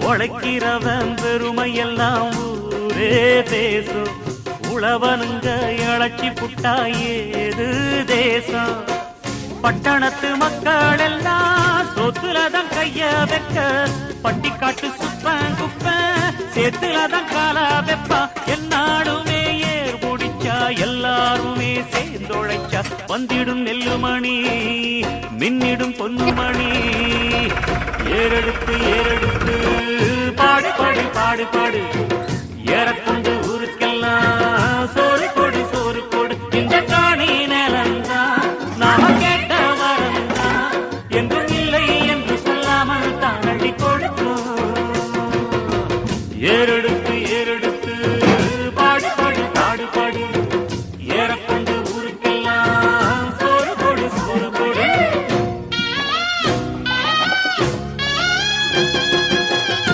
உழைக்கிறவன் பெருமையெல்லாம் ஊரே பேசும். உழவனுங்க இழைச்சி புட்டா ஏது தேசம். பட்டணத்து மக்கள் எல்லாம் சொத்துலதான் கைய வைக்க, பட்டிக்காட்டு சுப்பன் குப்பன் சேத்துலதான் காலா வெப்பா. என்னாலுமே ஏர் முடிச்சா எல்லாருமே சேர்ந்தொழைச்சா வந்திடும் நெல்லுமணி மின்னிடும் பொன்னுமணி. ஏறெடுத்து ஏறெடுத்து பாடு பாடு பாடு பாடு, ஏறக்கொண்டு ஊருக்கெல்லாம் சோறு கொடு சோறு கொடு. இந்த காணி நிலந்தான் நாம கேட்ட வரந்தான், என்றும் இல்லை என்று சொல்லாமல் தான் அள்ளி கொடுக்கும். ஏறு